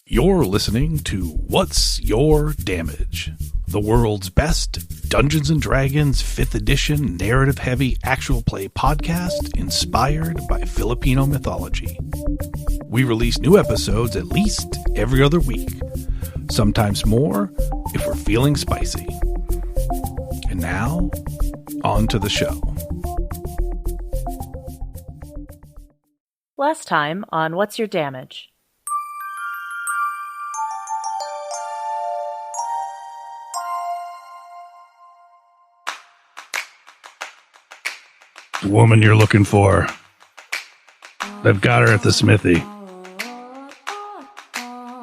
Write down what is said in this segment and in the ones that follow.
You're listening to What's Your Damage? The world's best Dungeons & Dragons 5th edition narrative-heavy actual play podcast inspired by Filipino mythology. We release new episodes at least every other week, sometimes more if we're feeling spicy. And now, on to the show. Last time on What's Your Damage? The woman you're looking for. I've got her at the smithy.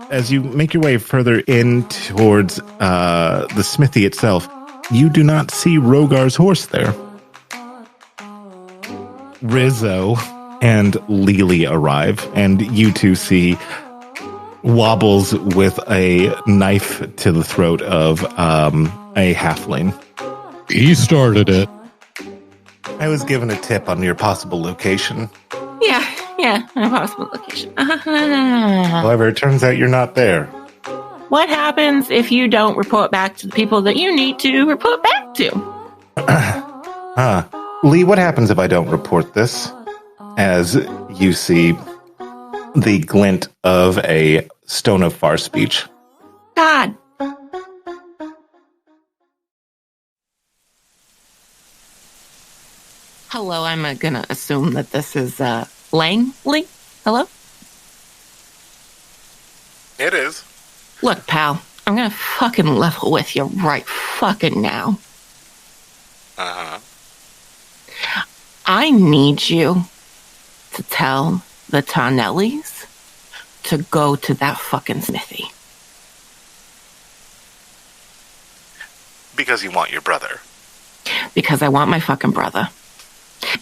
As you make your way further in towards the smithy itself, you do not see Rogar's horse there. Rizzo and Lili arrive, and you two see Wobbles with a knife to the throat of a halfling. He started it. I was given a tip on your possible location. Yeah, my possible location. However, it turns out you're not there. What happens if you don't report back to the people that you need to report back to? Lee, what happens if I don't report this? As you see the glint of a stone of far speech. God. Hello, I'm gonna assume that this is Langley. Hello? It is. Look, pal, I'm gonna fucking level with you right fucking now. Uh-huh. I need you to tell the Tarnellis to go to that fucking smithy. Because you want your brother. Because I want my fucking brother.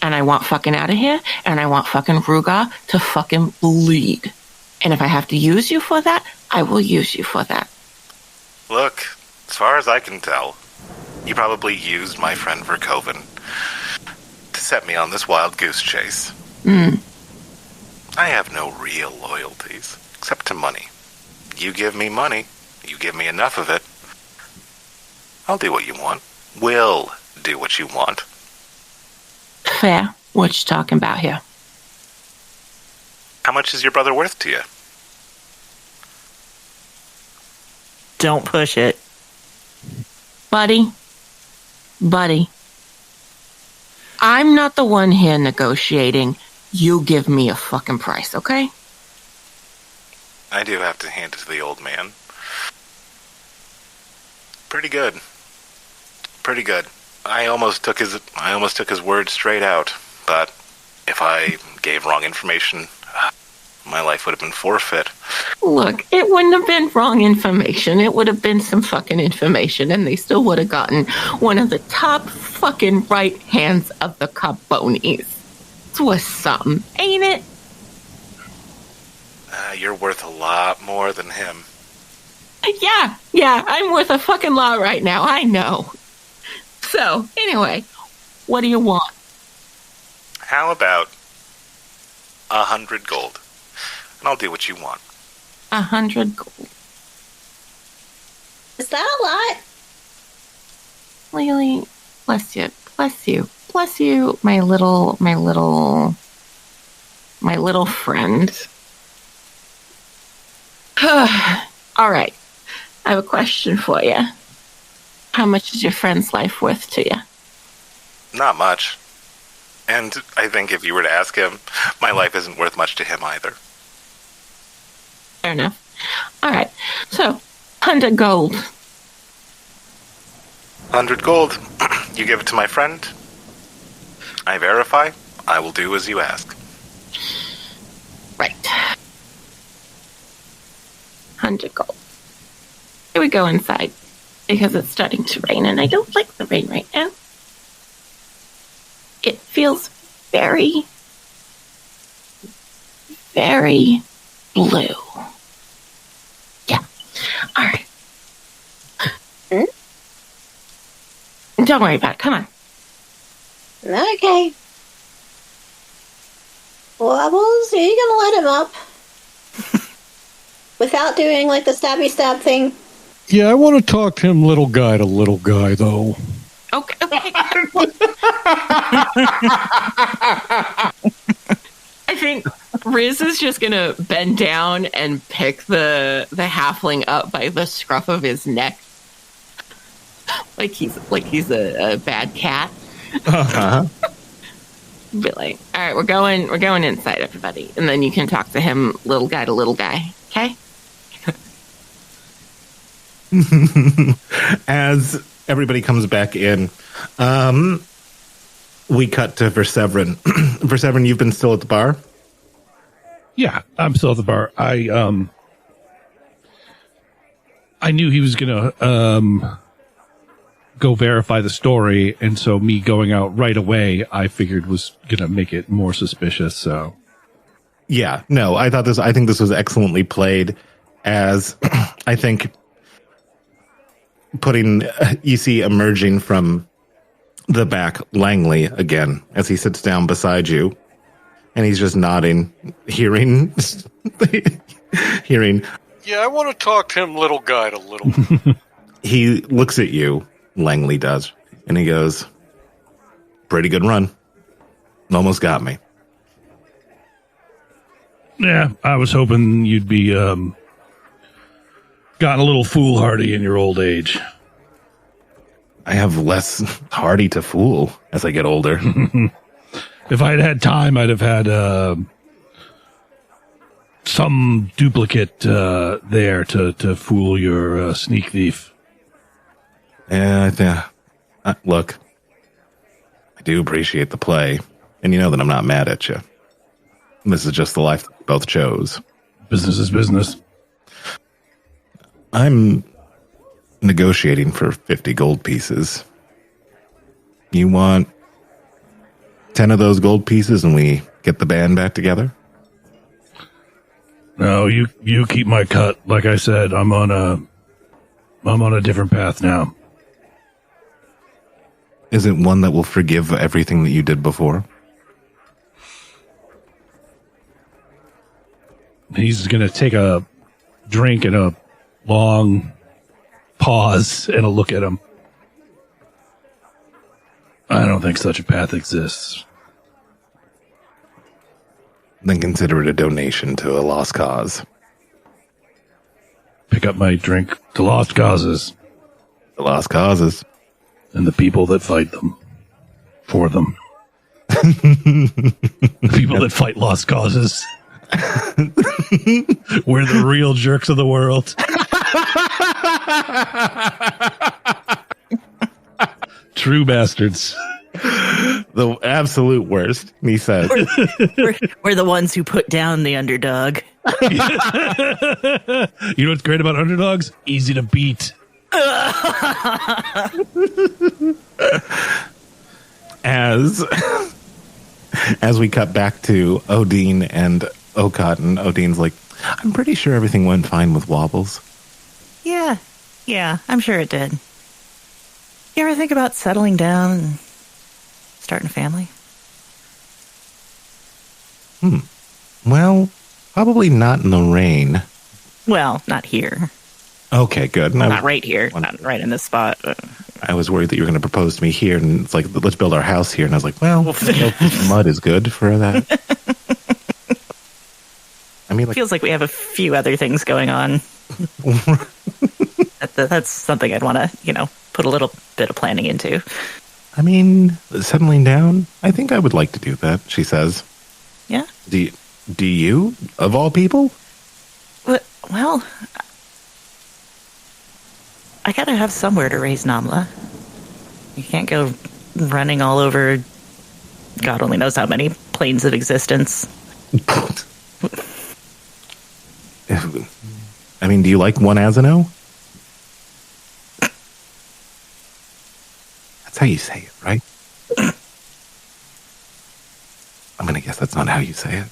And I want fucking out of here, and I want fucking Rugar to fucking bleed. And if I have to use you for that, I will use you for that. Look, as far as I can tell, you probably used my friend Verkoven to set me on this wild goose chase. I have no real loyalties, except to money. You give me money, you give me enough of it, I'll do what you want. Will do what you want. Fair. What you talking about here? How much is your brother worth to you? Don't push it. Buddy. I'm not the one here negotiating. You give me a fucking price, okay? I do have to hand it to the old man. Pretty good. I almost took his word straight out, but if I gave wrong information, my life would have been forfeit. Look, it wouldn't have been wrong information. It would have been some fucking information, and they still would have gotten one of the top fucking right hands of the Carbonis. It's worth something, ain't it? You're worth a lot more than him. Yeah, I'm worth a fucking lot right now, I know. So, anyway, what do you want? How about 100 gold? And I'll do what you want. 100 gold. Is that a lot? Lili, bless you, my little friend. All right, I have a question for you. How much is your friend's life worth to you? Not much. And I think if you were to ask him, my life isn't worth much to him either. Fair enough. All right, so 100 gold. 100 gold. You give it to my friend. I verify. I will do as you ask. Right. 100 gold. Here we go inside, because it's starting to rain, and I don't like the rain right now. It feels very, very blue. Yeah. All right. Don't worry about it. Come on. Okay. Wobbles, are you gonna let him up? Without doing, like, the stabby stab thing? Yeah, I want to talk to him little guy to little guy, though. Okay. I think Rizz is just going to bend down and pick the halfling up by the scruff of his neck. Like he's a bad cat. Uh-huh. Be like, all right, we're going inside, everybody, and then you can talk to him, little guy to little guy. Okay. As everybody comes back in, we cut to Verseverin. Verseverin, you've been still at the bar? Yeah, I'm still at the bar. I knew he was gonna go verify the story, and so me going out right away, I figured was gonna make it more suspicious. So, yeah, no, I think this was excellently played. As I think putting you see emerging from the back Langley again as he sits down beside you, and he's just nodding, hearing. Yeah, I want to talk to him little guy to little. He looks at you, Langley does, and he goes, "Pretty good run. Almost got me." yeah, I was hoping you'd be gotten a little foolhardy in your old age. I have less hardy to fool as I get older. If I'd had time, I'd have had some duplicate there to fool your sneak thief. Yeah, look, I do appreciate the play, and you know that I'm not mad at you. This is just the life that we both chose. Business is business. I'm negotiating for 50 gold pieces. You want 10 of those gold pieces and we get the band back together? No, you keep my cut. Like I said, I'm on a different path now. Is it one that will forgive everything that you did before? He's going to take a drink and a long pause and a look at him. I don't think such a path exists. Then consider it a donation to a lost cause. Pick up my drink to lost causes. The lost causes. And the people that fight them. For them. The people that fight lost causes. We're the real jerks of the world. True bastards. The absolute worst, he says. We're the ones who put down the underdog. You know what's great about underdogs? Easy to beat. As we cut back to Odin and O'Cotton, Odin's like, I'm pretty sure everything went fine with Wobbles. Yeah, I'm sure it did. You ever think about settling down and starting a family? Well, probably not in the rain. Well, not here. Okay, good. Not right here. Not right in this spot. I was worried that you were going to propose to me here, and it's like, let's build our house here. And I was like, well, mud is good for that. I mean, like, Feels like we have a few other things going on. That's something I'd want to, put a little bit of planning into. I mean, settling down, I think I would like to do that, she says. Yeah? Do you, of all people? Well, I gotta have somewhere to raise Namla. You can't go running all over God only knows how many planes of existence. I mean, do you like one Asino? That's how you say it, right? I'm going to guess that's not how you say it.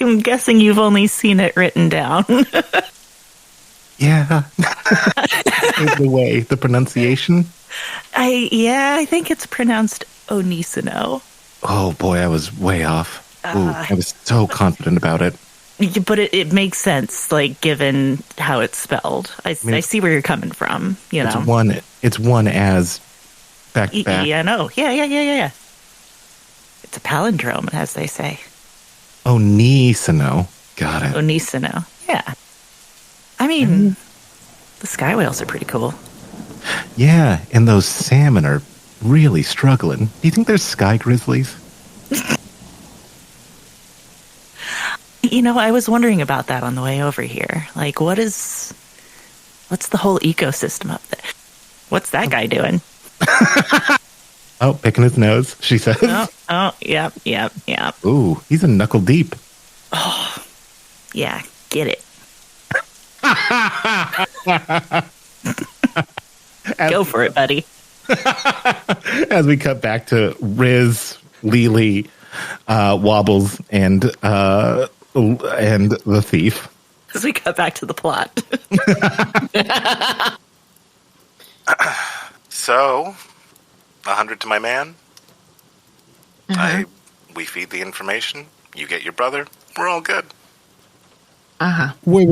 I'm guessing you've only seen it written down. Yeah. The way, the pronunciation. I think it's pronounced Onisino. Oh boy, I was way off. Ooh, I was so confident about it. But it makes sense, like, given how it's spelled. I see where you're coming from, you know. It's one as back to back. Yeah, no. Yeah. It's a palindrome, as they say. Onisino. Got it. Onisino. Yeah. I mean, the sky whales are pretty cool. Yeah, and those salmon are really struggling. Do you think there's sky grizzlies? You know, I was wondering about that on the way over here. Like, what's the whole ecosystem up there? What's that guy doing? Oh, picking his nose, she says. Oh, yep. Ooh, he's a knuckle deep. Oh, yeah, get it. Go for it, buddy. As we cut back to Rizz, Lili, Wobbles, and the thief. As we cut back to the plot. So, 100 to my man. We feed the information. You get your brother. We're all good. Wait.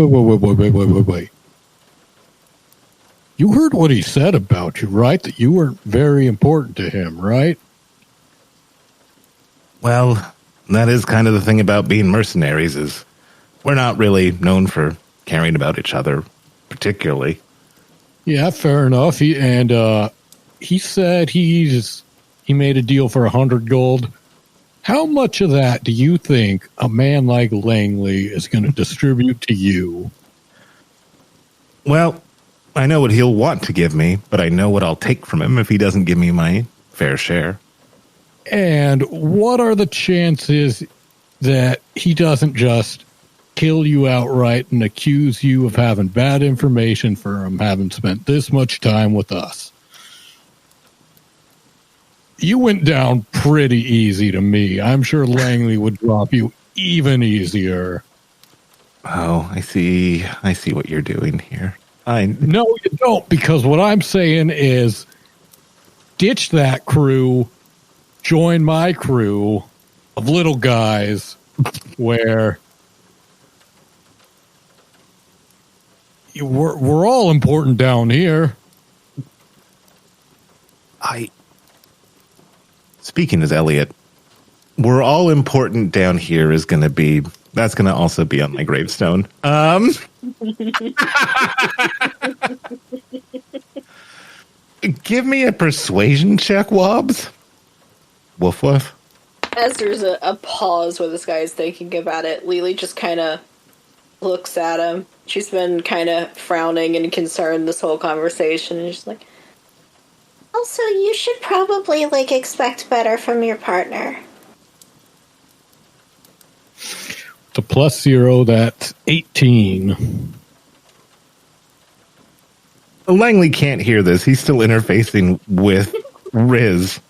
You heard what he said about you, right? That you were very important to him, right? Well, that is kind of the thing about being mercenaries is we're not really known for caring about each other particularly. Yeah, fair enough. He said he made a deal for 100 gold. How much of that do you think a man like Langley is going to distribute to you? Well, I know what he'll want to give me, but I know what I'll take from him if he doesn't give me my fair share. And what are the chances that he doesn't just kill you outright and accuse you of having bad information from having spent this much time with us? You went down pretty easy to me. I'm sure Langley would drop you even easier. Oh, I see what you're doing here. No, you don't, because what I'm saying is ditch that crew, join my crew of little guys where we're all important down here. Speaking as Elliot, we're all important down here that's going to also be on my gravestone. Give me a persuasion check, Wobbs. Woof woof. As there's a pause where this guy is thinking about it, Lili just kind of looks at him. She's been kind of frowning and concerned this whole conversation, and she's like, also, you should probably, expect better from your partner. The +0, that's 18. Langley can't hear this. He's still interfacing with Rizz.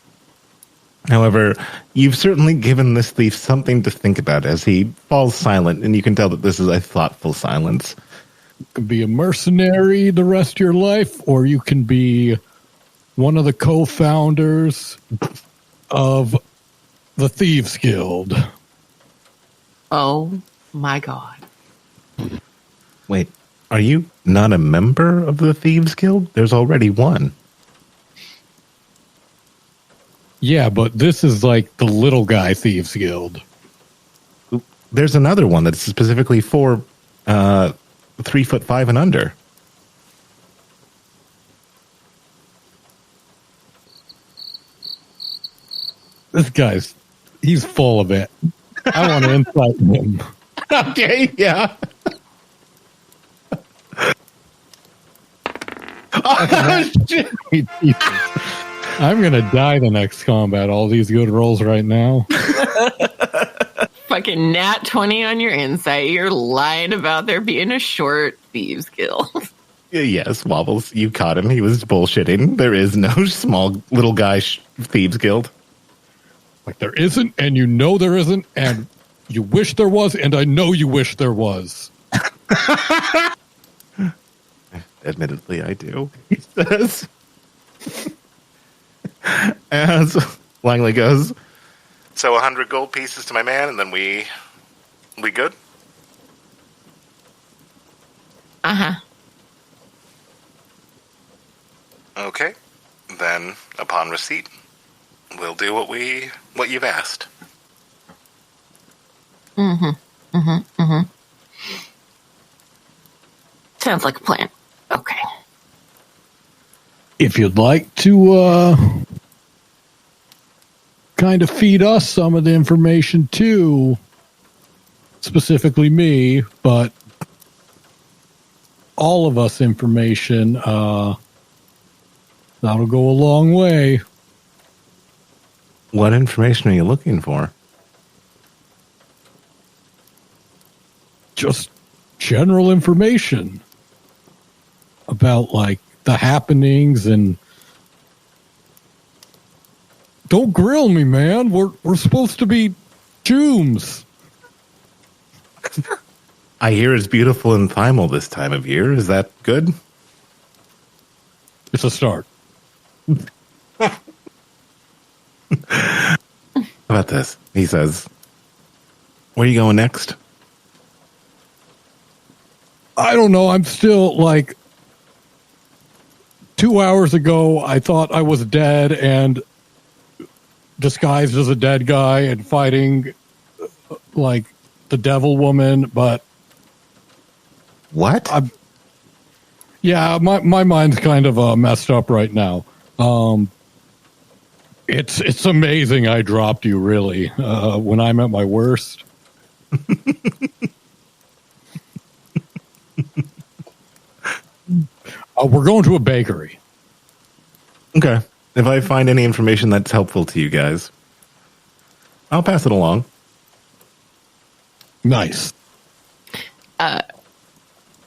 However, you've certainly given this thief something to think about as he falls silent, and you can tell that this is a thoughtful silence. You can be a mercenary the rest of your life, or you can be one of the co-founders of the Thieves Guild. Oh my God. Wait, are you not a member of the Thieves Guild? There's already one. Yeah, but this is like the little guy Thieves Guild. There's another one that's specifically for 3'5" and under. This he's full of it. I want to insight him. Okay, yeah. Oh, shit. I'm going to die the next combat. All these good rolls right now. Fucking nat 20 on your insight. You're lying about there being a short Thieves Guild. Yes, Wobbles, you caught him. He was bullshitting. There is no small little guy Thieves Guild. Like there isn't, and you know there isn't, and you wish there was, and I know you wish there was. Admittedly, I do, he says. As Langley goes, so 100 gold pieces to my man, and then we good? Uh-huh. Okay. Then, upon receipt, we'll do what you've asked. Sounds like a plan. Okay. If you'd like to kind of feed us some of the information too, specifically me, but all of us information, that'll go a long way. What information are you looking for? Just general information about like the happenings, and don't grill me, man. We're supposed to be Jooms. I hear it's beautiful in Thymal this time of year. Is that good? It's a start. How about this? He says, where are you going next? I don't know. I'm still like 2 hours ago, I thought I was dead and disguised as a dead guy and fighting like the devil woman, but What? yeah, my mind's kind of messed up right now. It's amazing I dropped you, really, when I'm at my worst. We're going to a bakery. Okay. If I find any information that's helpful to you guys, I'll pass it along. Nice.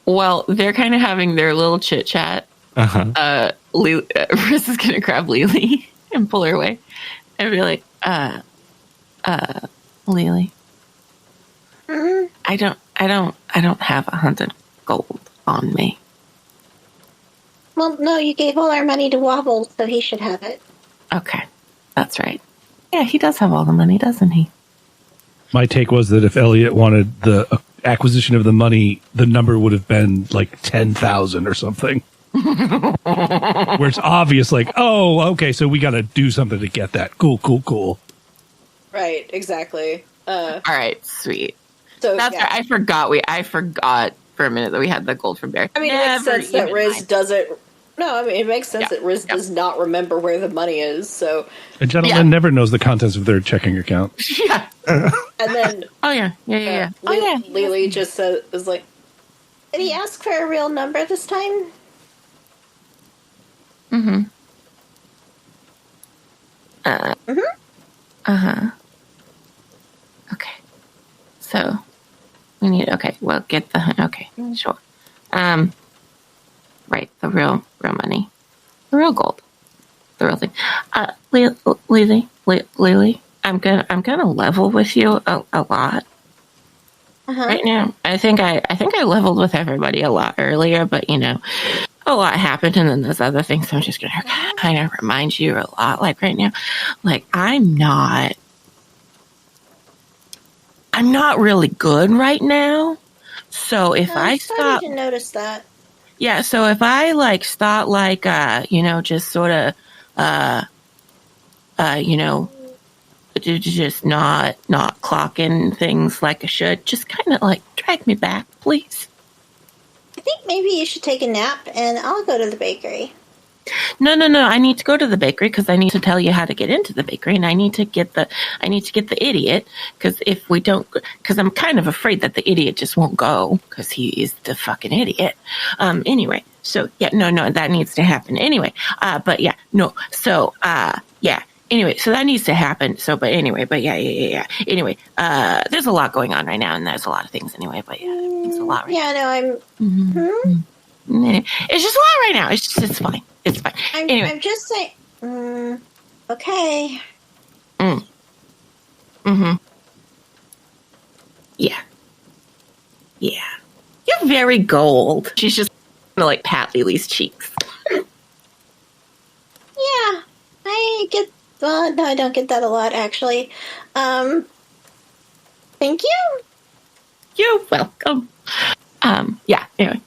Well, they're kind of having their little chit chat. Uh-huh. Rizz is gonna grab Lili and pull her away, and be like, Lili, I don't have 100 gold on me. Well, no, you gave all our money to Wobble, so he should have it. Okay, that's right. Yeah, he does have all the money, doesn't he? My take was that if Elliot wanted the acquisition of the money, the number would have been like 10,000 or something. Where it's obvious, like, oh, okay, so we got to do something to get that. Cool. Right, exactly. All right, sweet. So That's yeah. right. I forgot for a minute that we had the gold from Bear. I mean, it makes sense that Rizz doesn't. No, I mean, it makes sense that Rizz does not remember where the money is. So A gentleman never knows the contents of their checking account. Yeah. and then Oh yeah. Lili just was like, "Did he ask for a real number this time?" Mm-hmm. Okay. So we need. Okay. Well, get the. Okay. Sure. Right. The real money. The real gold. The real thing. Lili, I'm gonna level with you a lot. Right now. I think I leveled with everybody a lot earlier, but a lot happened, and then there's other things. So I'm just gonna kind of remind you a lot. Like right now, like I'm not really good right now. So if I stop, to notice that. yeah. So if I like start like just sort of just not clocking things like I should, just kind of like drag me back, please. I think maybe you should take a nap, and I'll go to the bakery. No. I need to go to the bakery because I need to tell you how to get into the bakery, and I need to get the idiot, because if we don't, because I'm kind of afraid that the idiot just won't go because he is the fucking idiot. Anyway, so yeah, no, that needs to happen anyway. But yeah, no, so yeah. Anyway, so that needs to happen. So, but anyway, yeah. Anyway, there's a lot going on right now, and there's a lot of things anyway. But yeah, it's a lot right now. Yeah, It's just a lot right now. It's fine. It's fine. Anyway. I'm just saying. Okay. Yeah. You're very gold. She's just gonna like pat Lili's cheeks. Yeah, I get. No, I don't get that a lot, actually. Thank you. You're welcome. Yeah. Anyway.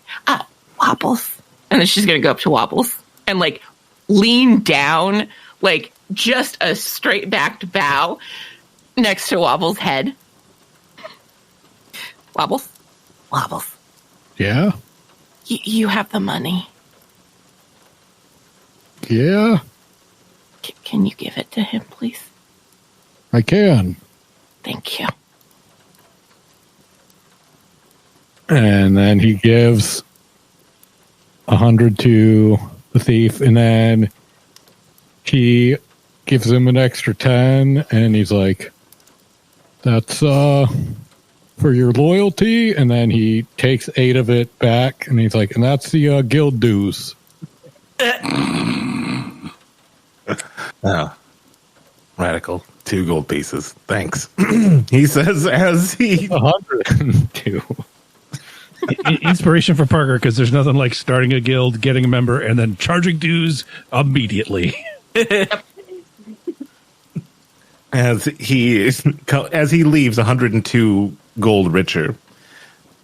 Wobbles. And then she's going to go up to Wobbles and, like, lean down, like, just a straight-backed bow next to Wobbles' head. Wobbles? Wobbles. Yeah? You have the money. Yeah? Can you give it to him, please? I can. Thank you. And then he gives 100 to the thief, and then he gives him an extra 10, and he's like, that's for your loyalty. And then he takes 8 of it back, and he's like, and that's the guild dues. Oh, radical. 2 gold pieces. Thanks. He says as he 102. Inspiration for Parker, because there's nothing like starting a guild, getting a member, and then charging dues immediately. as he leaves 102 gold richer.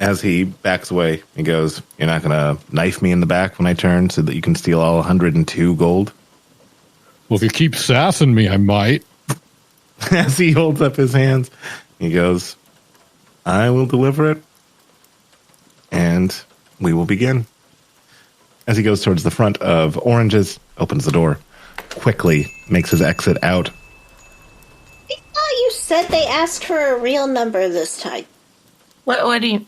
As he backs away, he goes, "You're not gonna knife me in the back when I turn so that you can steal all 102 gold?" Well, if you keep sassing me, I might. As he holds up his hands, he goes, "I will deliver it, and we will begin." As he goes towards the front of Oranges, opens the door, quickly makes his exit out. I thought you said they asked for a real number this time. What do you mean?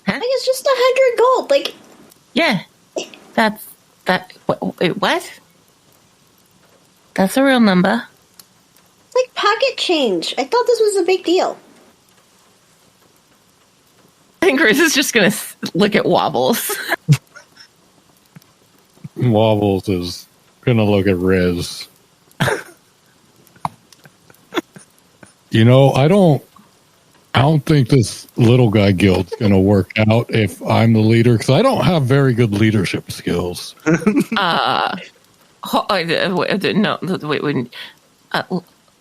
Huh? Like, it's just 100 gold. Like, Yeah. What? That's a real number. it's like pocket change. I thought this was a big deal. I think Rizz is just going to look at Wobbles. Wobbles is gonna look at Rizz. You know, I don't think this little guy guild's gonna work out if I'm the leader, because I don't have very good leadership skills. No,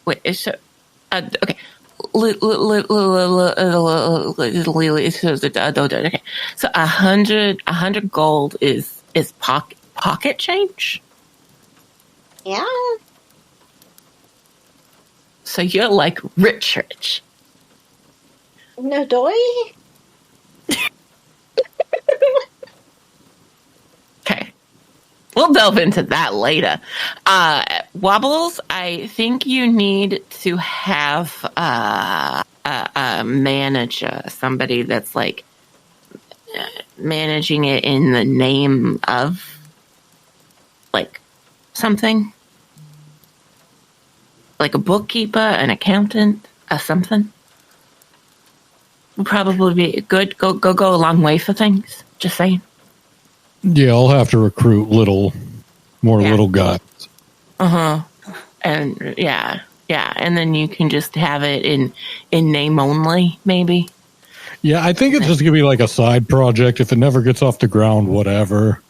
wait, it's okay. Lili says okay. So 100 gold is pocket change. Yeah. So you're like rich. No doy? Okay. We'll delve into that later. Wobbles, I think you need to have a manager, somebody that's like managing it in the name of like something. Like a bookkeeper, an accountant, something. Would probably be good. Go a long way for things. Just saying. Yeah, I'll have to recruit little guys. And yeah, and then you can just have it in name only, maybe. Yeah, I think it's just gonna be like a side project. If it never gets off the ground, whatever.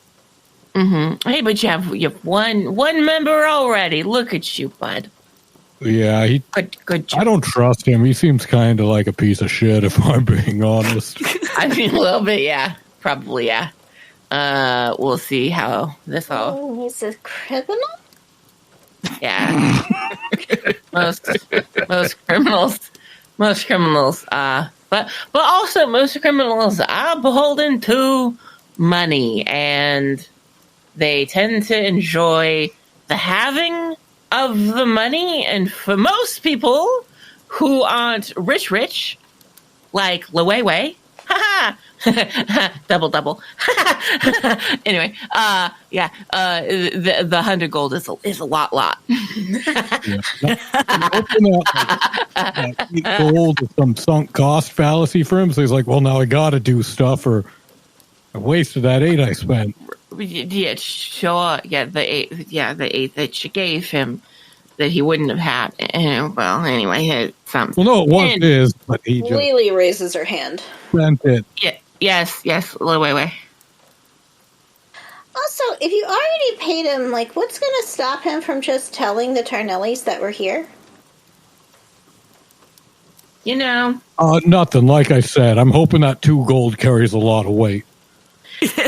Mm-hmm. Hey, but you have one member already. Look at you, bud. Yeah, Good job. I don't trust him. He seems kind of like a piece of shit, if I'm being honest. I mean, a little bit, yeah. Probably, yeah. We'll see how this all... Oh, he's a criminal? Yeah. most criminals, but also most criminals are beholden to money, and they tend to enjoy the having of the money. And for most people who aren't rich, like Lewei, double. Anyway, the 100 gold is a lot. Gold is some sunk cost fallacy for him. So he's like, well, now I got to do stuff, or I wasted that 8 I spent. Yeah, sure. Yeah, the eight that she gave him that he wouldn't have had. And, well, anyway, something. Well, no, it was his, but he just Lili raises her hand. spent it. Yeah, yes, wait. Also, if you already paid him, like, what's going to stop him from just telling the Tarnellis that we're here? You know, Nothing. Like I said, I'm hoping that 2 gold carries a lot of weight.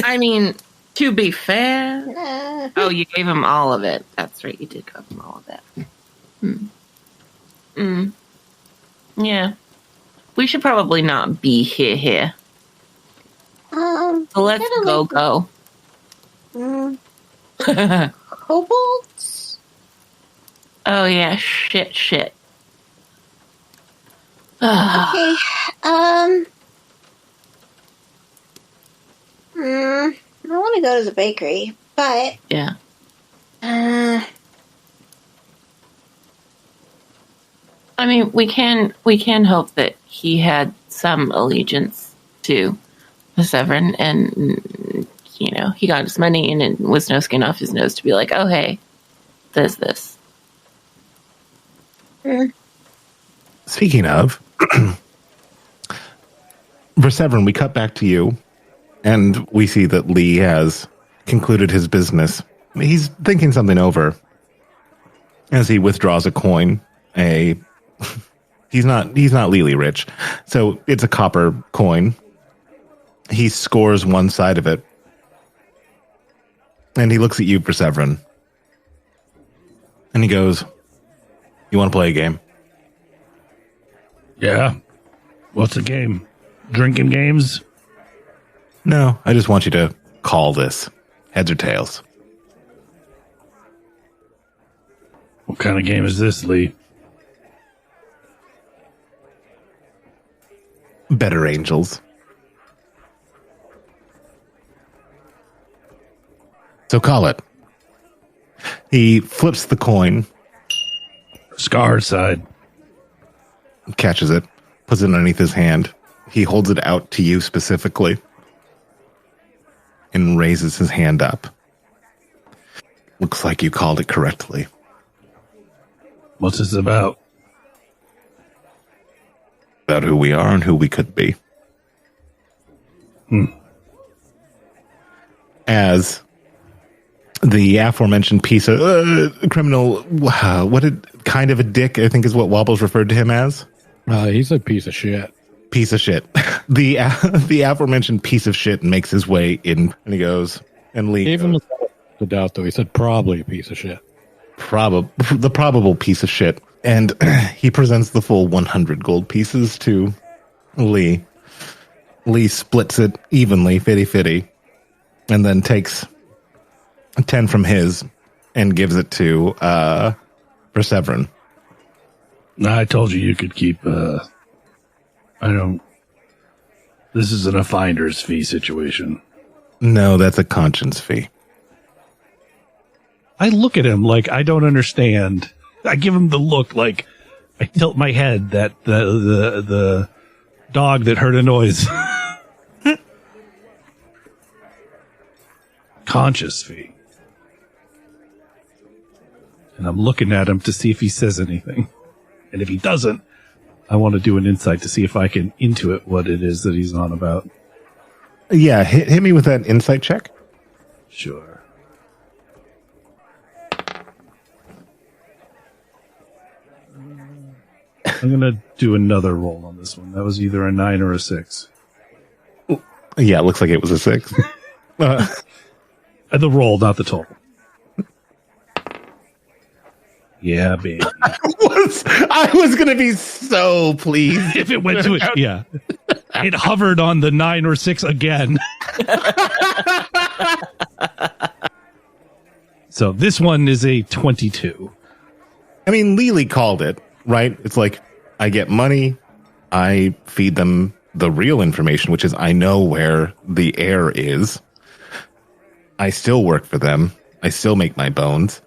I mean, to be fair, oh, you gave him all of it. That's right, you did give him all of it. Yeah, we should probably not be here. So let's go. Kobolds? Oh yeah, shit. Okay. I want to go to the bakery, but Yeah. I mean, we can hope that he had some allegiance to the Severin, and you know, he got his money, and it was no skin off his nose to be like, oh hey, there's this. Speaking of, Verseverin, we cut back to you, and we see that Lee has concluded his business. He's thinking something over as he withdraws a coin. He's not Lili rich, so it's a copper coin. He scores one side of it, and he looks at you, Verseverin, and he goes, "You want to play a game?" Yeah. What's the game? Drinking games? No, I just want you to call this heads or tails. What kind of game is this, Lee? Better angels. So call it. He flips the coin, Scar side. catches it, puts it underneath his hand. He holds it out to you specifically and raises his hand up. Looks like you called it correctly. What's this about? About who we are and who we could be. As the aforementioned piece of criminal, what kind of a dick, I think is what Wobbles referred to him as. He's a piece of shit. Piece of shit. The aforementioned piece of shit makes his way in, and he goes, and Lee Even goes, the doubt, though, he said probably a piece of shit. the probable piece of shit. And he presents the full 100 gold pieces to Lee. Lee splits it evenly, 50-50, and then takes 10 from his and gives it to Verseverin. I told you could keep, this isn't a finder's fee situation. No, that's a conscience fee. I look at him like I don't understand. I give him the look like I tilt my head that the dog that heard a noise. Conscious fee. And I'm looking at him to see if he says anything. And if he doesn't, I want to do an insight to see if I can intuit what it is that he's on about. Yeah, hit me with that insight check. Sure. I'm going to do another roll on this one. That was either a 9 or a 6. Yeah, it looks like it was a 6. The roll, not the total. Yeah, baby. I was going to be so pleased. If it went to it, yeah. It hovered on the 9 or 6 again. So this one is a 22. I mean, Lili called it, right? It's like, I get money, I feed them the real information, which is I know where the air is. I still work for them. I still make my bones.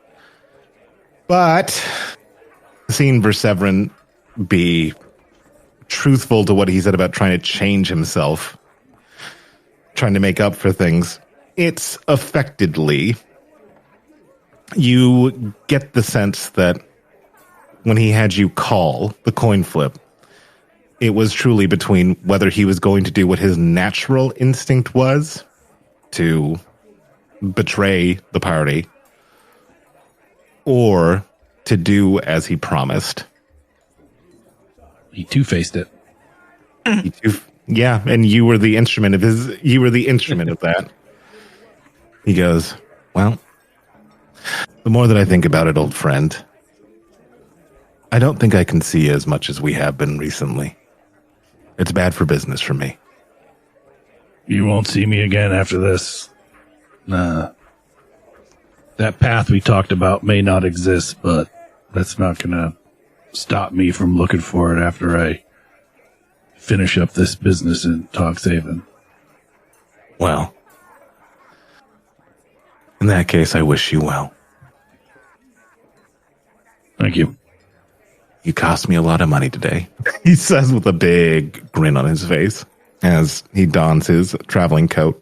But seeing Verseverin be truthful to what he said about trying to change himself, trying to make up for things, it's affectedly, you get the sense that when he had you call the coin flip, it was truly between whether he was going to do what his natural instinct was to betray the party or to do as he promised. He two-faced it. Yeah, and you were the instrument of that. He goes, well, the more that I think about it, old friend, I don't think I can see as much as we have been recently. It's bad for business for me. You won't see me again after this. Nah. That path we talked about may not exist, but that's not gonna stop me from looking for it after I finish up this business in Togshaven. Well, in that case, I wish you well. Thank you. You cost me a lot of money today, he says with a big grin on his face as he dons his traveling coat.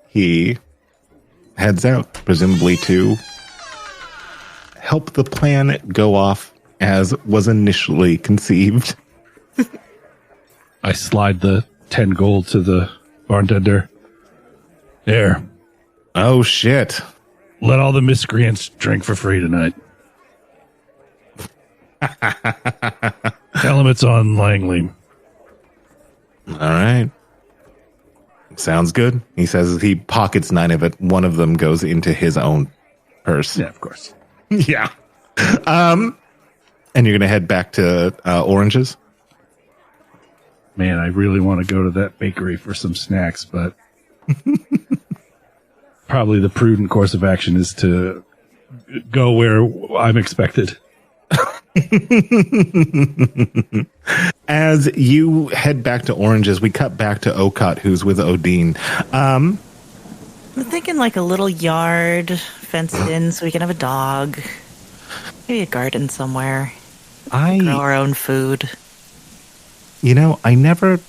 He heads out, presumably to help the plan go off as was initially conceived. I slide the 10 gold to the bartender. There. Oh, shit. Let all the miscreants drink for free tonight. Tell him it's on Langley. All right. Sounds good. He says he pockets 9 of it. One of them goes into his own purse. Yeah, of course. Yeah. And you're going to head back to Oranges? Man, I really want to go to that bakery for some snacks, but probably the prudent course of action is to go where I'm expected. As you head back to Oranges, we cut back to Okot, who's with Odin. I'm thinking like a little yard fenced in so we can have a dog. Maybe a garden somewhere. Grow our own food. You know, I never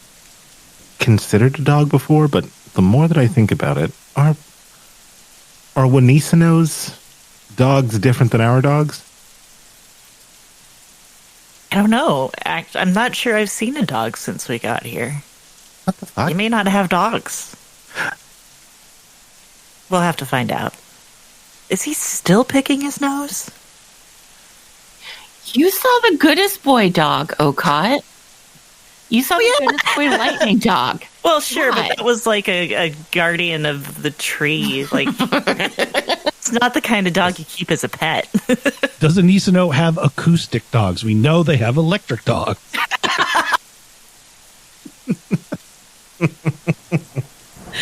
considered a dog before, but the more that I think about it, are Wanisino's dogs different than our dogs? I don't know. I'm not sure I've seen a dog since we got here. What the fuck? You may not have dogs. We'll have to find out. Is he still picking his nose? You saw the goodest boy dog, Okot. You saw the goodest boy lightning dog. Well, sure, Why? but that was like a guardian of the tree. Like, it's not the kind of dog you keep as a pet. Doesn't Nisano have acoustic dogs? We know they have electric dogs.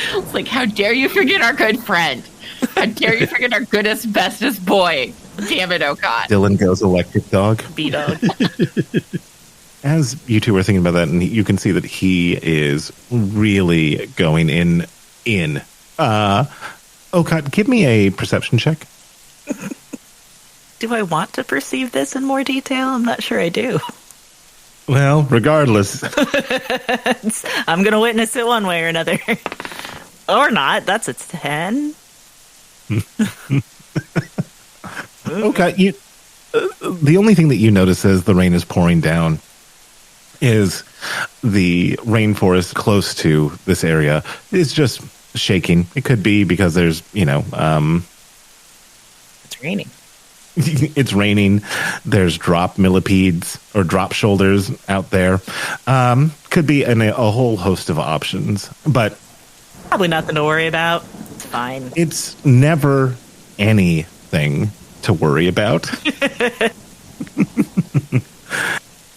It's like, how dare you forget our good friend? How dare you forget our goodest, bestest boy? Damn it, Okot. Dylan goes electric dog. B-dog. As you two are thinking about that, and you can see that he is really going in. Okot, give me a perception check. Do I want to perceive this in more detail? I'm not sure I do. Well, regardless. I'm going to witness it one way or another. Or not. That's a 10. Okay, the only thing that you notice as the rain is pouring down is the rainforest close to this area is just shaking. It could be because there's, It's raining. it's raining. There's drop millipedes or drop shoulders out there. Could be a whole host of options, but Probably nothing to worry about. It's fine. it's never anything to worry about.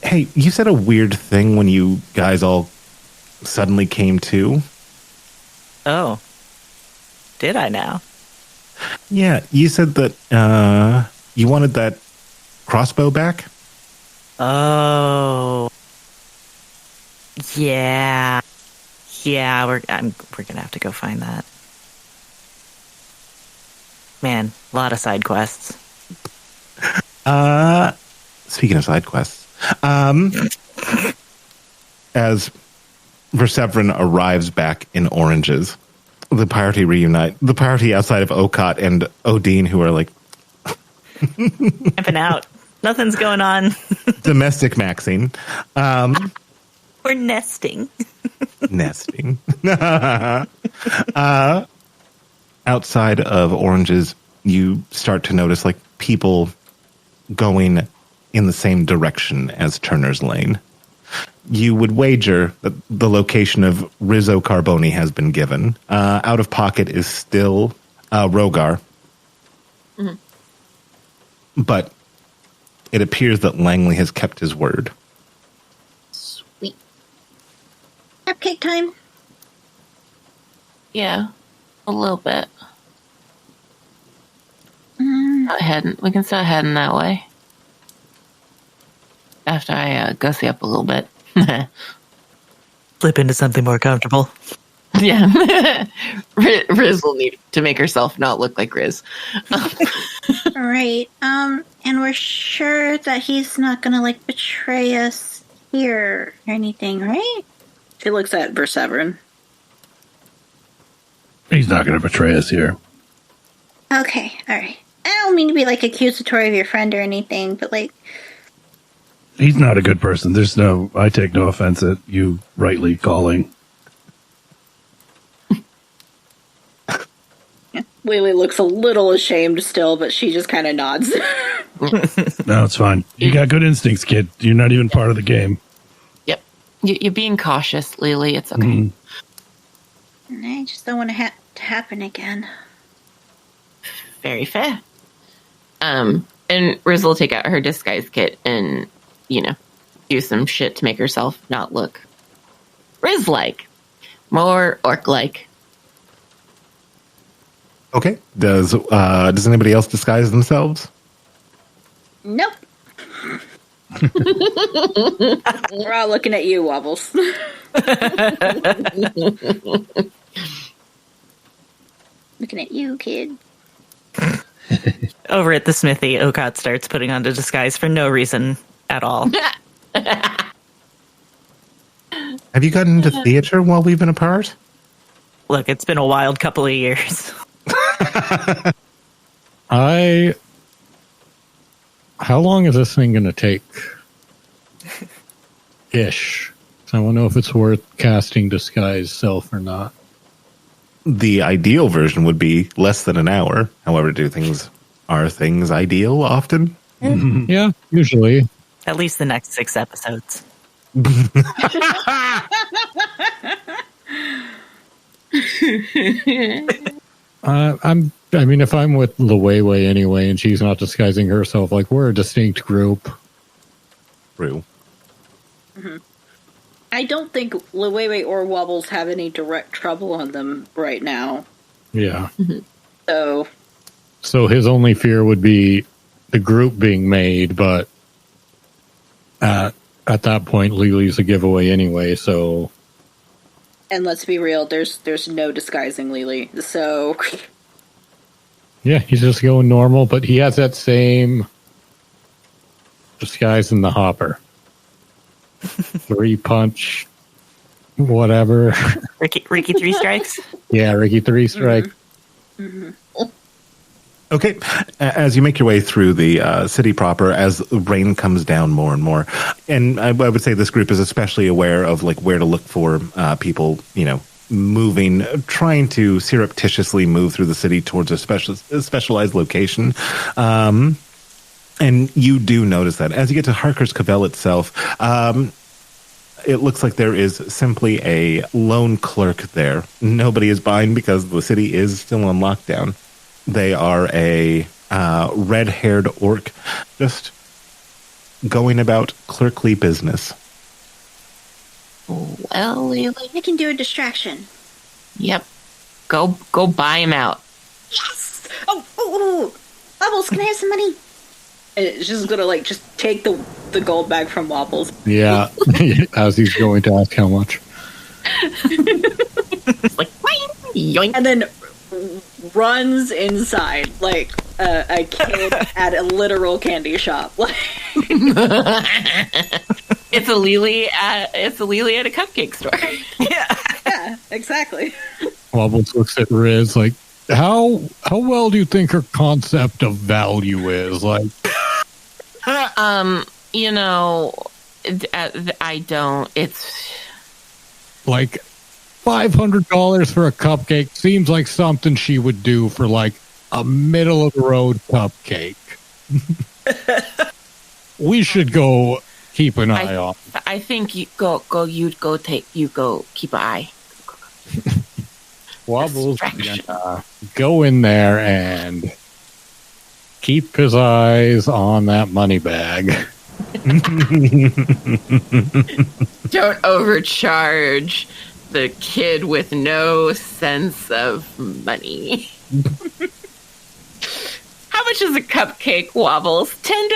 Hey, you said a weird thing when you guys all suddenly came to. Oh. Did I now? Yeah, you said that you wanted that crossbow back. Oh. Yeah. Yeah, we're gonna have to go find that. Man, a lot of side quests. Speaking of side quests, as Verseverin arrives back in Oranges, the party reunite. The party outside of Okot and Odin, who are like Camping out. Nothing's going on. domestic maxing. We're nesting. Nesting. Outside of Oranges, you start to notice like people going in the same direction as Turner's Lane. you would wager that the location of Rizzo Carboni has been given. Out of pocket is still Rogar. Mhm. But it appears that Langley has kept his word. Sweet. Cupcake time. Yeah, a little bit. We can start heading that way. After I gussy up a little bit. Flip into something more comfortable. Yeah. Rizz will need to make herself not look like Rizz. All right. And we're sure that he's not gonna like betray us here or anything, right? She looks at Berseverin. He's not going to betray us here. Okay. All right. I don't mean to be like accusatory of your friend or anything, but like, He's not a good person. I take no offense at you rightly calling. Lili looks a little ashamed still, but she just kind of nods. No, it's fine. You got good instincts, kid. You're not even part of the game. Yep. You're being cautious, Lili. It's okay. Mhm. I just don't want to happen again. Very fair. And Rizz will take out her disguise kit and, do some shit to make herself not look Rizz-like. More orc-like. Okay. Does anybody else disguise themselves? Nope. We're all looking at you, Wobbles. Looking at you, kid. Over at the smithy, Okot starts putting on a disguise for no reason at all. Have you gotten into theater while we've been apart? Look, it's been a wild couple of years. How long is this thing going to take? Ish. So I want to know if it's worth casting disguise self or not. The ideal version would be less than an hour. However, are things ideal often? Yeah, usually. At least the next 6 episodes. If I'm with Luwei anyway, and she's not disguising herself, like, we're a distinct group. True. Mm-hmm. I don't think Luwei or Wobbles have any direct trouble on them right now. Yeah. So his only fear would be the group being made, but at that point, Lili's a giveaway anyway, so... And let's be real, there's no disguising Lili, so... Yeah, he's just going normal, but he has that same disguise in the hopper. 3-punch, whatever. Ricky 3 strikes? Yeah, Ricky 3 strike. Mm-hmm. Okay, as you make your way through the city proper, as rain comes down more and more, and I would say this group is especially aware of like where to look for people, moving, trying to surreptitiously move through the city towards a specialized location. And you do notice that as you get to Harker's Cavell itself, it looks like there is simply a lone clerk there. Nobody is buying because the city is still on lockdown. They are a red-haired orc, just going about clerkly business. Well, Lili. I can do a distraction. Yep. Go buy him out. Yes! Oh! Bubbles, can I have some money? And it's just gonna just take the gold bag from Wobbles. Yeah, as he's going to ask how much. It's like, yoink. And then runs inside like a kid at a literal candy shop. It's a Lili at a cupcake store. Yeah, exactly. Wobbles looks at Rizz like, how well do you think her concept of value is? Like, I don't. It's like $500 for a cupcake seems like something she would do for like a middle of the road cupcake. We should go keep an eye on. I think you go keep an eye. Wobbles gonna go in there and keep his eyes on that money bag. Don't overcharge the kid with no sense of money. How much is a cupcake, Wobbles? $10?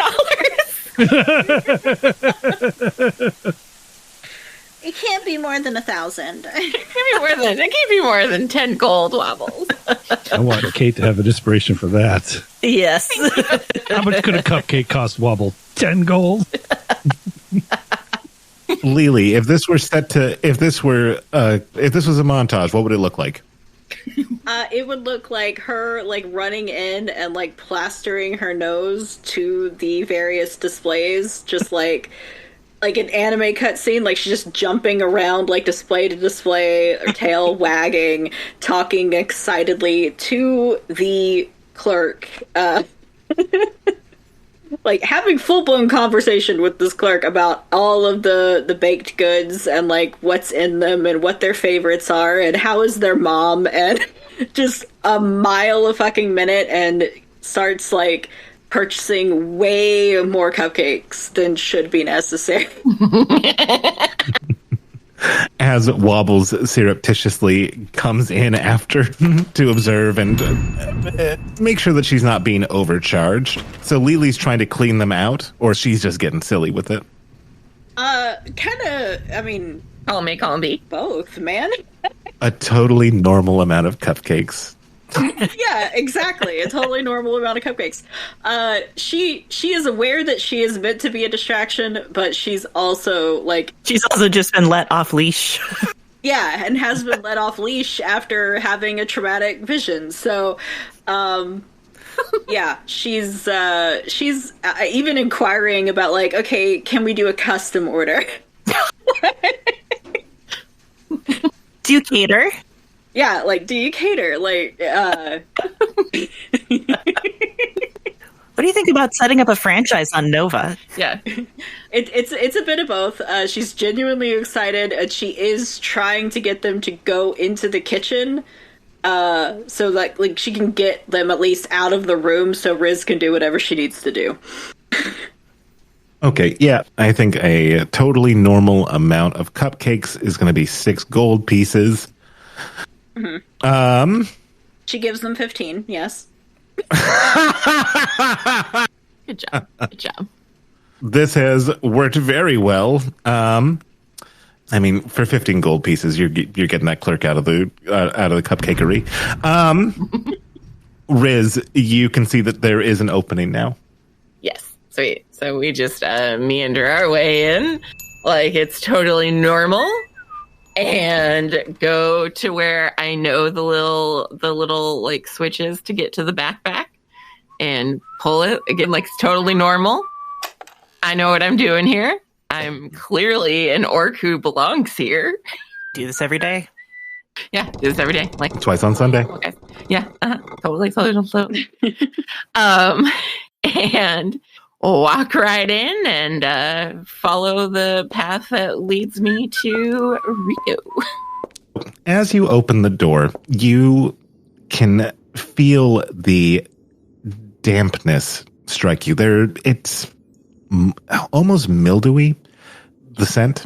It can't be more than 1,000. It can't be more than 10 gold, Wobbles. I want Kate to have an inspiration for that. Yes. How much could a cupcake cost, Wobble? 10 gold? Lili, if this was a montage, what would it look like? It would look like her running in and plastering her nose to the various displays, just like an anime cutscene, she's just jumping around display to display, her tail wagging, talking excitedly to the clerk. Having full-blown conversation with this clerk about all of the baked goods and what's in them and what their favorites are and how is their mom, and just a mile a fucking minute, and starts purchasing way more cupcakes than should be necessary. As Wobbles surreptitiously comes in after to observe and make sure that she's not being overcharged. So Lili's trying to clean them out, or she's just getting silly with it? Call me. Both, man. A totally normal amount of cupcakes. Yeah, exactly. A totally normal amount of cupcakes. She is aware that she is meant to be a distraction, but she's also she's also just been let off leash. Yeah, and has been let off leash after having a traumatic vision. So, yeah, she's even inquiring about okay, can we do a custom order? Do you cater? Yeah, do you cater? What do you think about setting up a franchise on Nova? Yeah. It's a bit of both. She's genuinely excited, and she is trying to get them to go into the kitchen, so that she can get them at least out of the room so Rizz can do whatever she needs to do. Okay, yeah, I think a totally normal amount of cupcakes is going to be 6 gold pieces. Mm-hmm. She gives them 15, yes. Good job. This has worked very well. For 15 gold pieces, you're getting that clerk out of the cupcakery. Rizz, you can see that there is an opening now. Yes, sweet. So we just meander our way in, it's totally normal. And go to where I know the little switches to get to the backpack, and pull it again it's totally normal. I know what I'm doing here. I'm clearly an orc who belongs here. Do this every day? Yeah, do this every day. Twice on Sunday. Okay. Yeah, totally. And walk right in and follow the path that leads me to Rio. As you open the door, you can feel the dampness strike you. It's almost mildewy, the scent,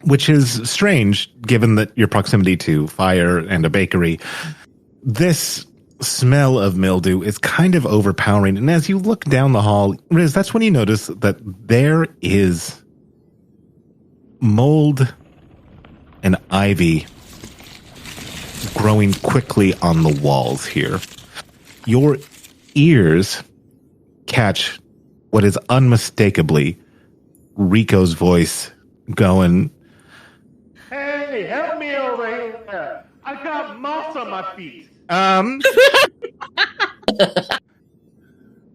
which is strange given that your proximity to fire and a bakery. This smell of mildew is kind of overpowering, and as you look down the hall, Rizz, that's when you notice that there is mold and ivy growing quickly on the walls here. Your ears catch what is unmistakably Rico's voice going, "Hey, help me over here. I got moss on my feet."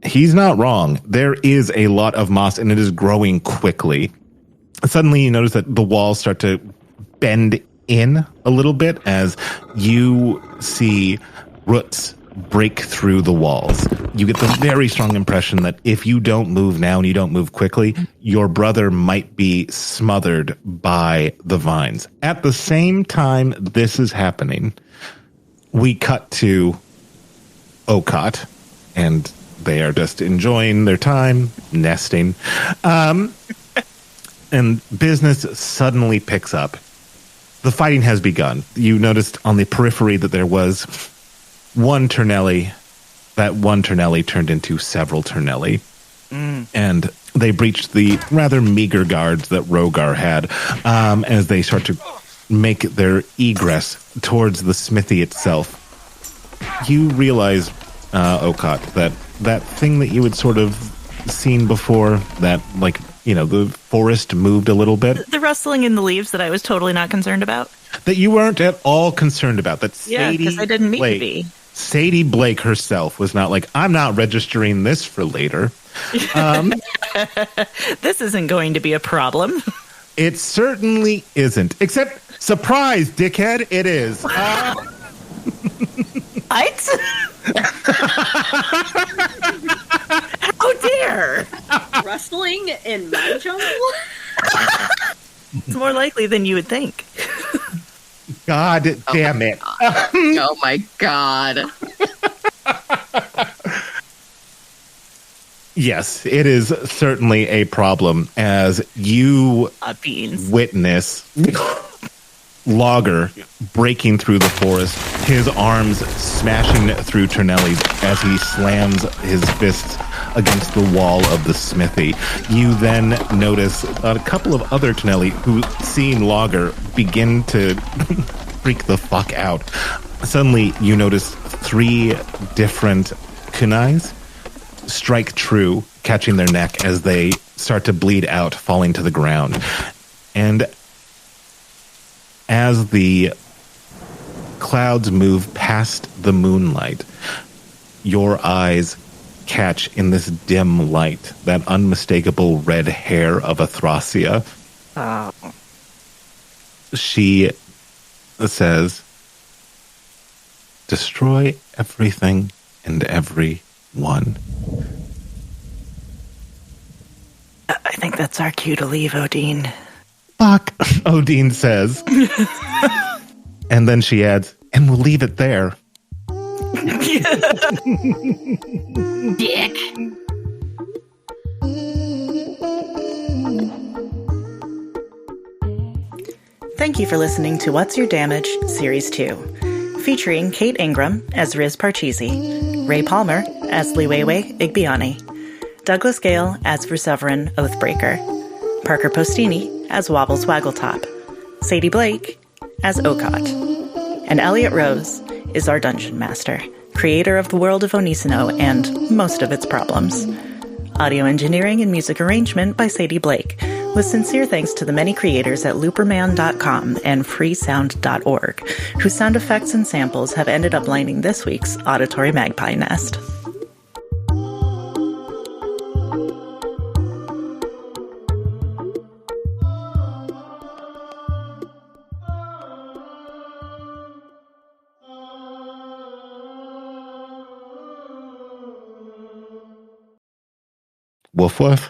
He's not wrong. There is a lot of moss, and it is growing quickly. Suddenly, you notice that the walls start to bend in a little bit as you see roots break through the walls. you get the very strong impression that if you don't move now and you don't move quickly, your brother might be smothered by the vines. At the same time this is happening, we cut to Okot, and they are just enjoying their time, nesting. And business suddenly picks up. The fighting has begun. You noticed on the periphery that there was one Tarnelli. That one Tarnelli turned into several Tarnelli. And they breached the rather meager guards that Rogar had as they start to make their egress towards the smithy itself. You realize, Okot, that thing that you had sort of seen before, that, like, you know, the forest moved a little bit. The rustling in the leaves that I was totally not concerned about. That you weren't at all concerned about. That Sadie because I didn't mean Blake, to be. Sadie Blake herself was not like, I'm not registering this for later. This isn't going to be a problem. It certainly isn't. Except, surprise, dickhead, it is. What? How dare! Rustling in my jungle? It's more likely than you would think. God damn it. Oh my god. Yes, it is certainly a problem as you witness Logger breaking through the forest, his arms smashing through Tarnelli as he slams his fists against the wall of the smithy. You then notice a couple of other Tarnelli who, seeing Logger, begin to freak the fuck out. Suddenly, you notice 3 different kunais strike true, catching their neck as they start to bleed out, falling to the ground. And as the clouds move past the moonlight, your eyes catch in this dim light that unmistakable red hair of Athrasia. Oh. She says, destroy everything and everyone. I think that's our cue to leave, Odin. Fuck, Odin says. And then she adds, and we'll leave it there. Dick. Thank you for listening to What's Your Damage, Series 2, featuring Kate Ingram as Rizz Parcheesi, Ray Palmer as Liwewe Igbiani, Douglas Gale as Verseverin Oathbreaker, Parker Postini as Wobbles Waggletop, Sadie Blake as Okot, and Elliot Rose is our Dungeon Master, creator of the world of Onisino and most of its problems. Audio engineering and music arrangement by Sadie Blake, with sincere thanks to the many creators at looperman.com and freesound.org, whose sound effects and samples have ended up lining this week's Auditory Magpie Nest. Woof woof.